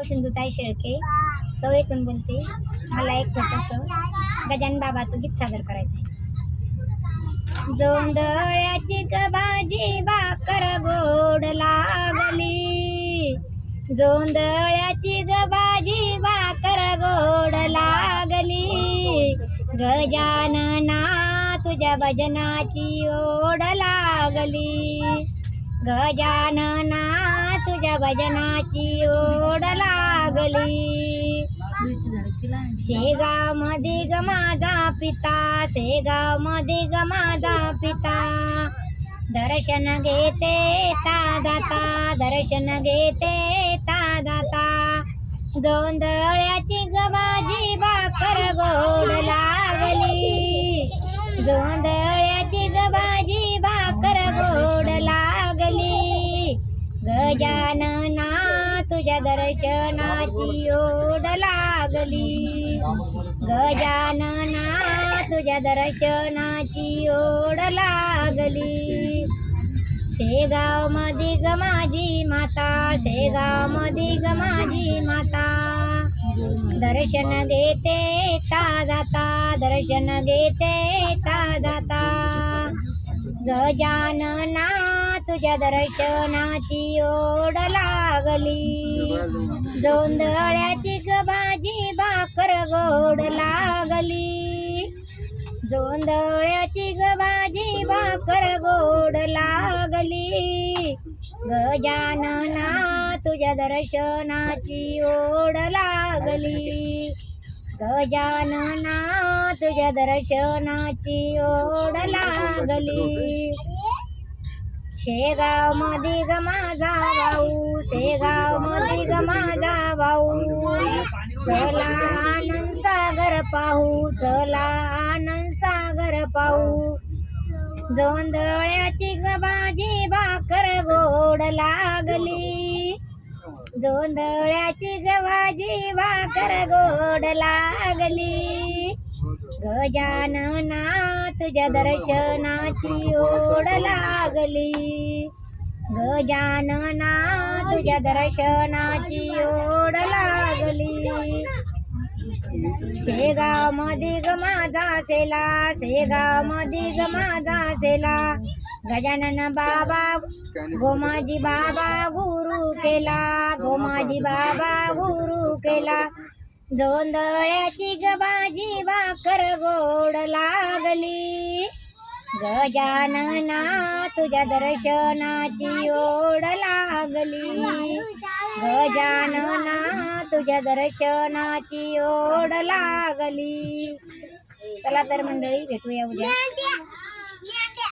सिंधुताई शेळके सवयीतून बोलते. मला एक छोटंसं गजानन बाबाचं गीत सादर करायचं आहे. जोंधळ्याची ग भाजी भाकर गोड लागली, जोंधळ्याची ग भाजी भाकर गोड लागली, गजानना तुझ्या भजनाची ओढ लागली, गजानना तुझ्या भजनाची ओढ लागली. शेगाव मध्ये ग माझा पिता, शेगाव मध्ये ग माझा पिता, दर्शन घेते ता जाता, दर्शन घेते ता जाता, जोंधळ्याची ग भाजी भाकर गोड लागली, जोंधळ्याची ग भाजी भाकर गोड लागली, गजानना तुझ्या दर्शनाची ओढ लागली, गजानना तुझ्या दर्शनाची ओढ लागली. शेगाव मध्ये ग माझी माता, शेगाव मध्ये ग माझी माता, दर्शन घेते ता जाता, दर्शन घेते ता जाता, गजानना तुझ्या दर्शनाची ओढ लागली, जोंधळ्याची ग भाजी भाकर गोड लागली, जोंधळ्याची ग भाजी भाकर गोड लागली, गजानना तुझ्या दर्शनाची ओढ लागली, गजानना तुझ्या दर्शनाची ओढ लागली. शेगाव मध्ये ग माझा भाऊ, शेगाव मध्ये ग माझा भाऊ, चला आनंद सागर पाहू, चला आनंद सागर पाहू, जोंधळ्याची ग भाजी भाकर गोड लागली, जोंधळ्याची ग भाजी भाकर गोड लागली, गजानना तुझ्या दर्शनाची ओढ लागली, गजानना तुझ्या दर्शनाची ओढ लागली. शेगाव मध्ये ग माझा सेला, शेगाव मध्ये ग माझा सेला, गजानन बाबा गोमाजी बाबा गुरु केला, गोमाजी बाबा गुरु केला, जोंधळ्याची ग भाजी भाकर गोड लागली, गजानना तुझ्या दर्शनाची ओढ लागली, गजानना तुझ्या दर्शनाची ओढ लागली. चला तर मंडळी, भेटूया उद्या.